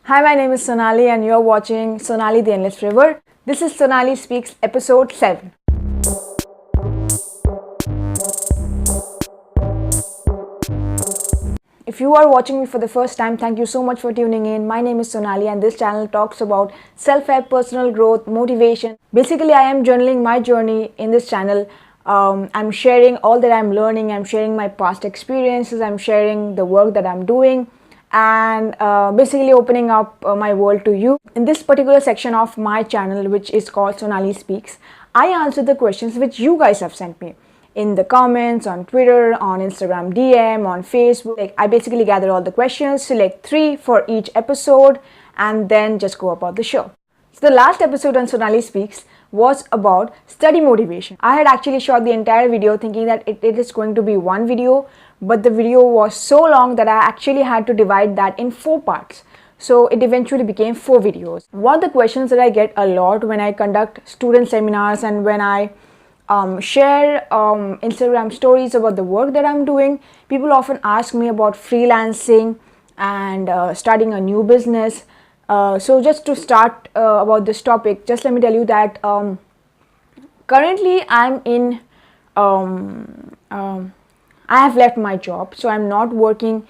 Hi, my name is Sonali and you're watching Sonali The Endless River. This is Sonali Speaks episode 7. If you are watching me for the first time, thank you so much for tuning in. My name is Sonali and this channel talks about self-help, personal growth, motivation. Basically, I am journaling my journey in this channel. I'm sharing all that I'm learning. I'm sharing my past experiences. I'm sharing the work that I'm doing. And basically opening up my world to you. In this particular section of my channel, which is called Sonali Speaks, I answer the questions which you guys have sent me in the comments, on Twitter, on Instagram DM, on Facebook. Like, I basically gather all the questions, select 3 for each episode, and then just go about the show. So the last episode on Sonali Speaks was about study motivation. I had actually shot the entire video thinking that it is going to be one video, but the video was so long that I actually had to divide that in 4 parts. So it eventually became 4 videos. One of the questions that I get a lot when I conduct student seminars and when I share Instagram stories about the work that I'm doing, people often ask me about freelancing and starting a new business. So just to start about this topic, just let me tell you that currently I'm in I have left my job, so I'm not working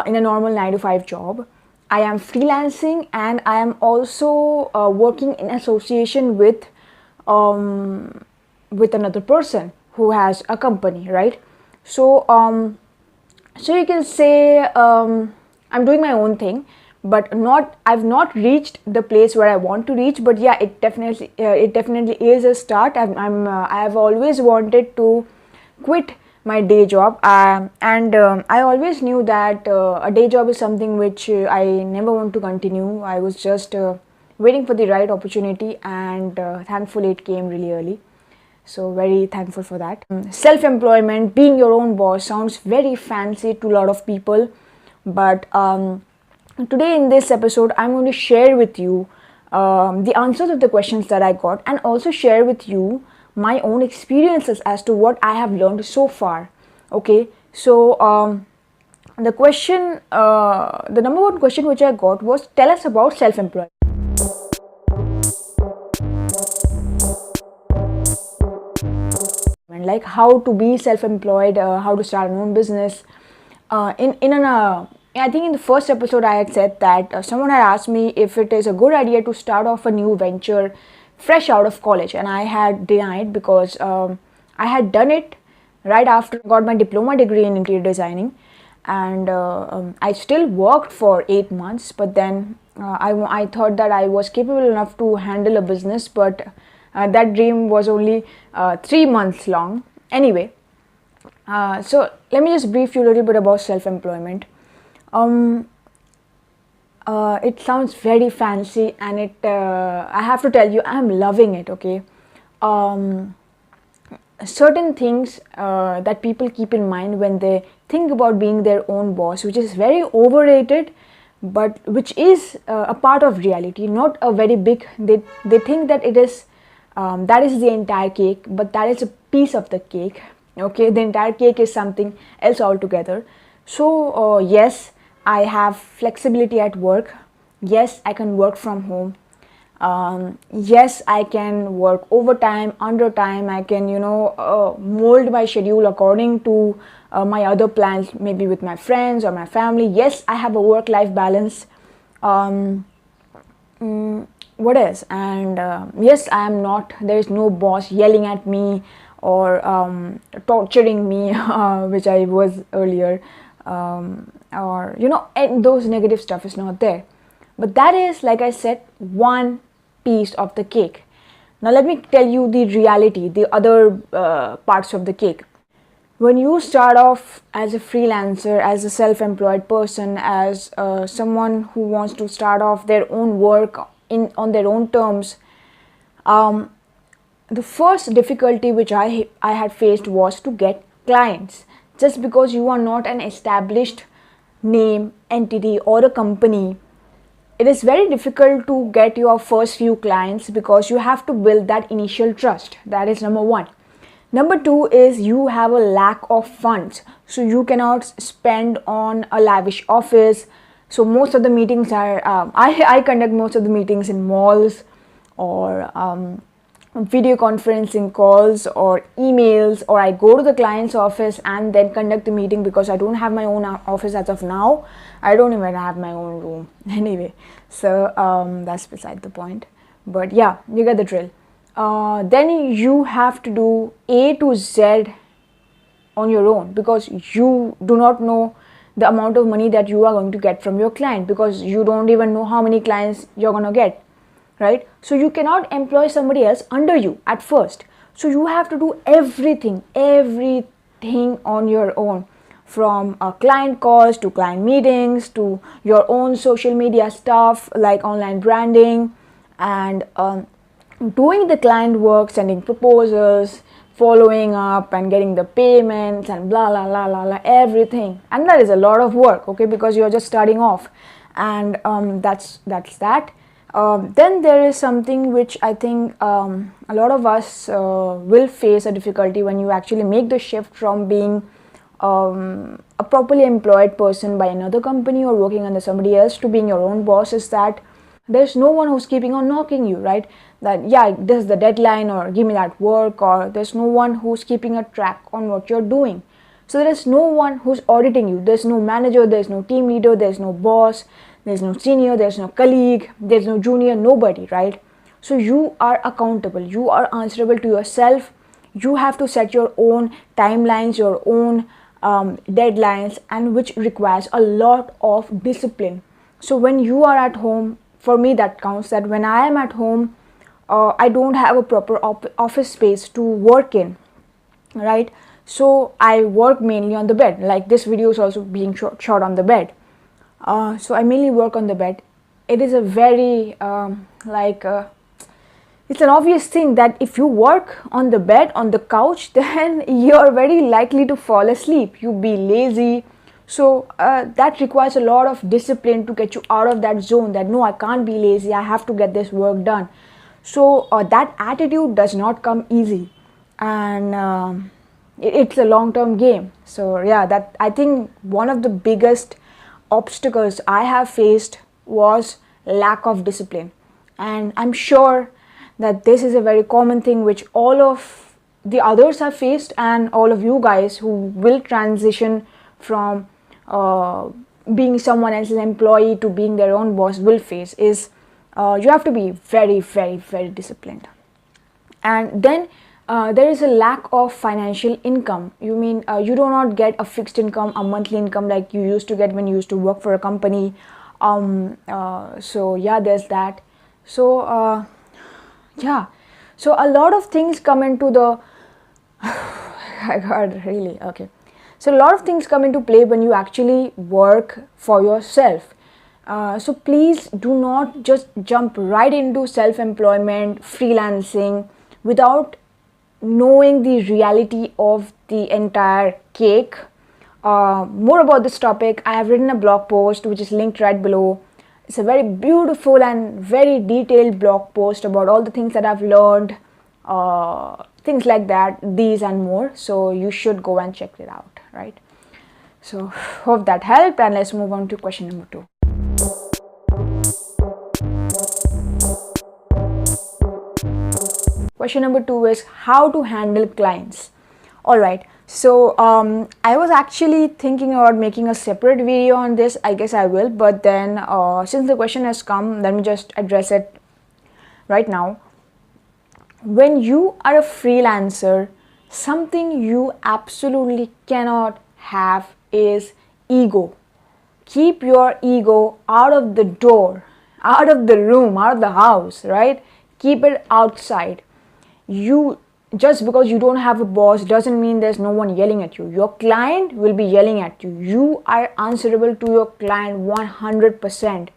in a normal 9 to 5 job. I am freelancing and I am also working in association with another person who has a company, right? So so you can say I'm doing my own thing, but I've not reached the place where I want to reach. But yeah, it definitely is a start. I've always wanted to quit my day job, and I always knew that a day job is something which I never want to continue. I was just waiting for the right opportunity, and thankfully it came really early. So very thankful for that. Self-employment, being your own boss, sounds very fancy to a lot of people, but today in this episode I'm going to share with you the answers of the questions that I got, and also share with you my own experiences as to what I have learned so far. Okay, so the question, the number one question which I got was, tell us about self-employed. Like how to be self-employed, how to start an own business. I think in the first episode I had said that someone had asked me if it is a good idea to start off a new venture fresh out of college, and I had denied because I had done it right after I got my diploma degree in interior designing, and I still worked for 8 months, but then I thought that I was capable enough to handle a business, but that dream was only 3 months long. Anyway, so let me just brief you a little bit about self-employment. It sounds very fancy, and I have to tell you, I'm loving it. Okay, certain things that people keep in mind when they think about being their own boss, which is very overrated, but which is a part of reality, not a very big. They think that it is that is the entire cake, but that is a piece of the cake. Okay, the entire cake is something else altogether. So yes, I have flexibility at work. Yes, I can work from home. Yes, I can work overtime, undertime. I can, mold my schedule according to my other plans, maybe with my friends or my family. Yes, I have a work-life balance. What else? And yes, I am not, there is no boss yelling at me or torturing me, which I was earlier. Or and those negative stuff is not there, but that is, like I said, one piece of the cake. Now let me tell you the reality, the other parts of the cake. When you start off as a freelancer, as a self-employed person, as someone who wants to start off their own work on their own terms, the first difficulty which I had faced was to get clients. Just because you are not an established name, entity, or a company, it is very difficult to get your first few clients because you have to build that initial trust. That is number one. Number two is you have a lack of funds, so you cannot spend on a lavish office. So most of the meetings are, I conduct most of the meetings in malls, or video conferencing calls, or emails, or I go to the client's office and then conduct the meeting, because I don't have my own office as of now. I don't even have my own room anyway. So that's beside the point. But yeah, you get the drill. Then you have to do A to Z on your own, because you do not know the amount of money that you are going to get from your client, because you don't even know how many clients you're going to get, right? So you cannot employ somebody else under you at first. So you have to do everything on your own, from client calls to client meetings to your own social media stuff like online branding, and doing the client work, sending proposals, following up and getting the payments, and blah blah blah blah blah, everything. And that is a lot of work, okay, because you're just starting off. And that's that. Then there is something which I think a lot of us will face a difficulty when you actually make the shift from being a properly employed person by another company or working under somebody else to being your own boss, is that there's no one who's keeping on knocking you, right? That, yeah, this is the deadline, or give me that work, or there's no one who's keeping a track on what you're doing. So there is no one who's auditing you. There's no manager, there's no team leader, there's no boss, there's no senior, there's no colleague, there's no junior, nobody, right? So you are accountable, you are answerable to yourself. You have to set your own timelines, your own deadlines, and which requires a lot of discipline. So when you are at home, for me that counts, that when I am at home, I don't have a proper office space to work in, right? So I work mainly on the bed, like this video is also being shot on the bed. So I mainly work on the bed. It is a very it's an obvious thing that if you work on the bed, on the couch, then you're very likely to fall asleep. You be lazy. So that requires a lot of discipline to get you out of that zone, that no, I can't be lazy, I have to get this work done. So that attitude does not come easy, and it's a long-term game. So yeah, that I think one of the biggest obstacles I have faced was lack of discipline. And I'm sure that this is a very common thing which all of the others have faced, and all of you guys who will transition from being someone else's employee to being their own boss will face, is you have to be very, very, very disciplined. And then there is a lack of financial income. You mean you do not get a fixed income, a monthly income like you used to get when you used to work for a company. So yeah, there's that. So yeah, so a lot of things come into the I got really okay. So a lot of things come into play when you actually work for yourself. So please do not just jump right into self-employment, freelancing, without knowing the reality of the entire cake. More about this topic, I have written a blog post which is linked right below. It's a very beautiful and very detailed blog post about all the things that I've learned, things like that, these and more. So you should go and check it out, right? So hope that helped, and let's move on to question number 2. Question number 2 is how to handle clients. Alright, so I was actually thinking about making a separate video on this. I guess I will, but then since the question has come, let me just address it right now. When you are a freelancer, something you absolutely cannot have is ego. Keep your ego out of the door, out of the room, out of the house, right? Keep it outside. You just because you don't have a boss doesn't mean there's no one yelling at you. Your client will be yelling at you. You are answerable to your client 100%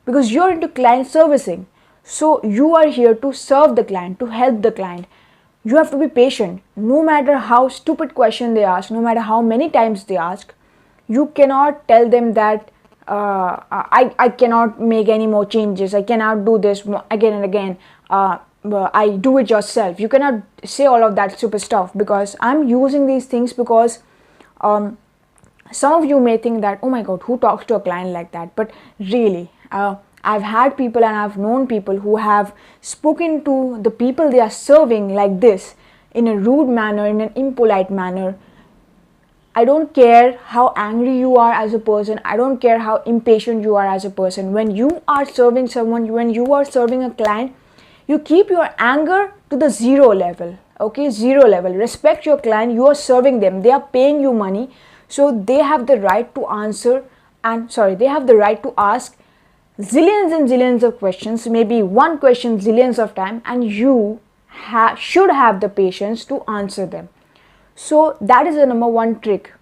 because you're into client servicing. So you are here to serve the client, to help the client. You have to be patient. No matter how stupid question they ask, no matter how many times they ask, you cannot tell them that I cannot make any more changes. I cannot do this again and again. I do it yourself. You cannot say all of that stupid stuff, because I'm using these things because Some of you may think that, oh my god, who talks to a client like that? But really, I've had people and I've known people who have spoken to the people they are serving like this, in a rude manner, in an impolite manner. I don't care how angry you are as a person, I don't care how impatient you are as a person. When you are serving someone, when you are serving a client, you keep your anger to the zero level. Okay, zero level. Respect your client, you are serving them, they are paying you money, so they have the right to answer, and they have the right to ask zillions and zillions of questions, maybe one question zillions of time, and you should have the patience to answer them. So that is the number one trick.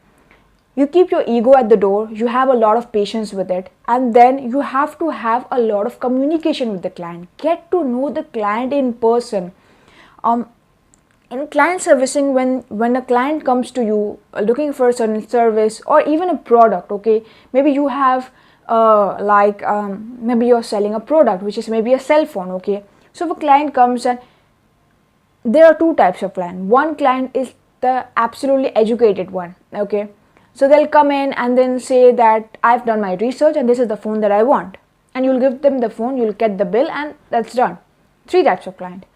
You keep your ego at the door, you have a lot of patience with it, and then you have to have a lot of communication with the client. Get to know the client in person. In client servicing, when a client comes to you looking for a certain service or even a product, okay, maybe you have maybe you're selling a product which is maybe a cell phone, okay. So if a client comes, and there are two types of client. One client is the absolutely educated one, okay. So they'll come in and then say that I've done my research and this is the phone that I want, and you'll give them the phone, you'll get the bill, and that's done. Three types of client.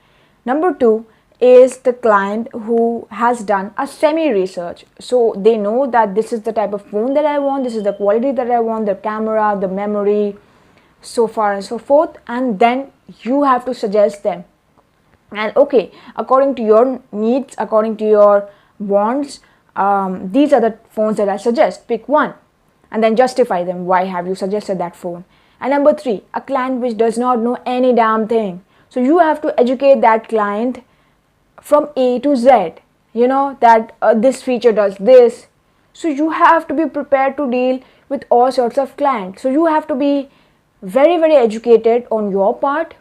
Number two is the client who has done a semi-research. So they know that this is the type of phone that I want, this is the quality that I want, the camera, the memory, so far and so forth, and then you have to suggest them. And okay, according to your needs, according to your wants, these are the phones that I suggest. Pick one and then justify them. Why have you suggested that phone? And number three, a client which does not know any damn thing. So you have to educate that client from A to Z, you know, that this feature does this. So you have to be prepared to deal with all sorts of clients. So you have to be very, very educated on your part.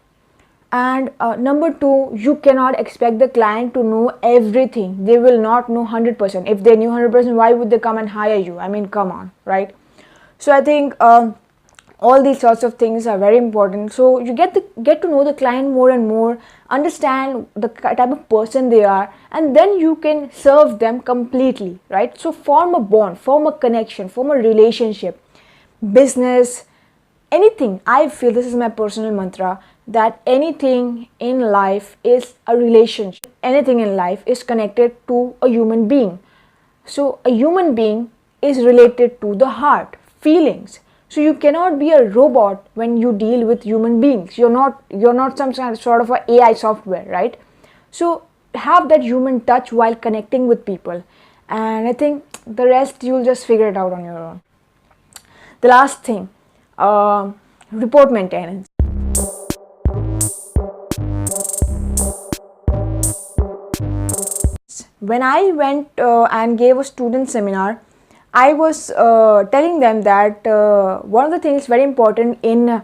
And number two, you cannot expect the client to know everything. They will not know 100%. If they knew 100%, why would they come and hire you? I mean, come on, right? So I think all these sorts of things are very important. So you get to know the client more and more, understand the type of person they are, and then you can serve them completely, right? So form a bond, form a connection, form a relationship. Business, anything. I feel, this is my personal mantra, that anything in life is a relationship. Anything in life is connected to a human being. So a human being is related to the heart, feelings. So you cannot be a robot when you deal with human beings. You're not some sort of a AI software, right? So have that human touch while connecting with people, and I think the rest you'll just figure it out on your own. The last thing, report maintenance. When I went and gave a student seminar, I was telling them that one of the things very important in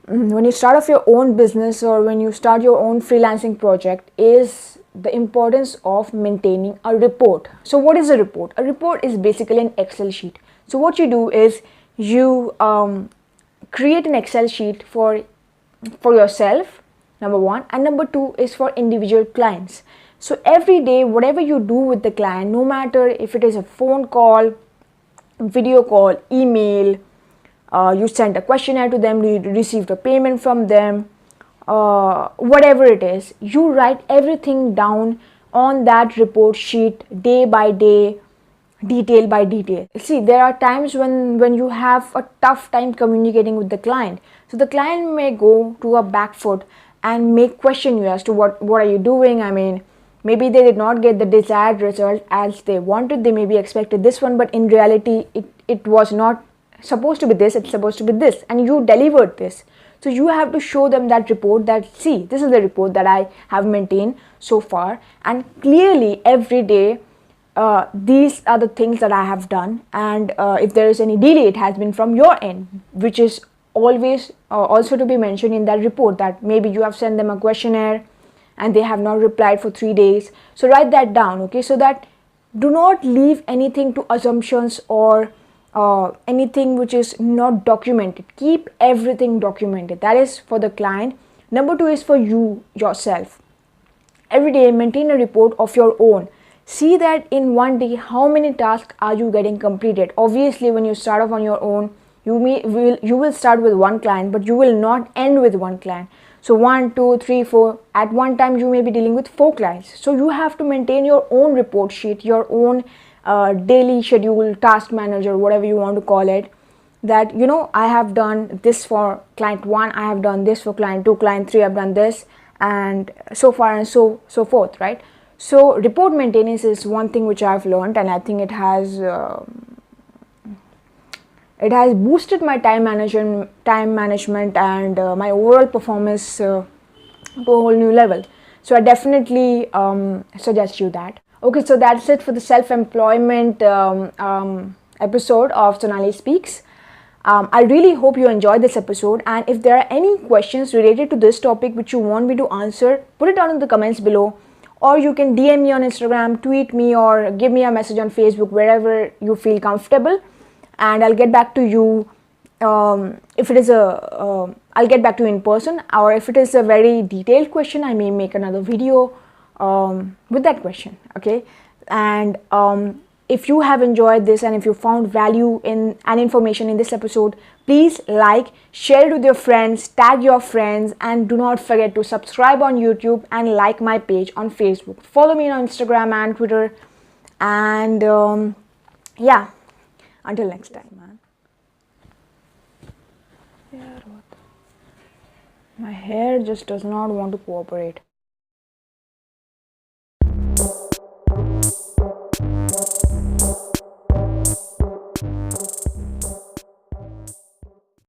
when you start off your own business or when you start your own freelancing project is the importance of maintaining a report. So what is a report? A report is basically an Excel sheet. So what you do is you create an Excel sheet for yourself, number one, and number two is for individual clients. So every day, whatever you do with the client, no matter if it is a phone call, video call, email, you sent a questionnaire to them, you received a payment from them, whatever it is, you write everything down on that report sheet day by day, detail by detail. See, there are times when you have a tough time communicating with the client. So the client may go to a back foot and may question you as to what are you doing. I mean, maybe they did not get the desired result as they wanted. They maybe expected this one, but in reality, it was not supposed to be this, it's supposed to be this, and you delivered this. So you have to show them that report, that see, this is the report that I have maintained so far, and clearly every day these are the things that I have done, and if there is any delay, it has been from your end, which is always also to be mentioned in that report, that maybe you have sent them a questionnaire and they have not replied for 3 days. So write that down, okay, so that do not leave anything to assumptions or anything which is not documented. Keep everything documented. That is for the client. Number two is for you yourself. Every day maintain a report of your own. see that in one day how many tasks are you getting completed. Obviously, when you start off on your own, you will start with one client, but you will not end with one client. So 1, 2, 3, 4, at one time you may be dealing with 4 clients. So you have to maintain your own report sheet, your own daily schedule, task manager, whatever you want to call it, that I have done this for client 1, I have done this for client 2, client 3, I've done this, and so far and so forth, right? So report maintenance is one thing which I've learned, and I think it has boosted my time management and my overall performance to a whole new level. So I definitely suggest you that. Okay, so that's it for the self-employment episode of Sonali Speaks. I really hope you enjoyed this episode, and if there are any questions related to this topic which you want me to answer, put it down in the comments below, or you can DM me on Instagram, tweet me, or give me a message on Facebook, wherever you feel comfortable, and I'll get back to you. If it is I'll get back to you in person, or if it is a very detailed question, I may make another video with that question. Okay, and if you have enjoyed this and if you found value in and information in this episode, please like, share it with your friends, tag your friends, and do not forget to subscribe on YouTube and like my page on Facebook. Follow me on Instagram and Twitter, and yeah, until next time, man. My hair just does not want to cooperate.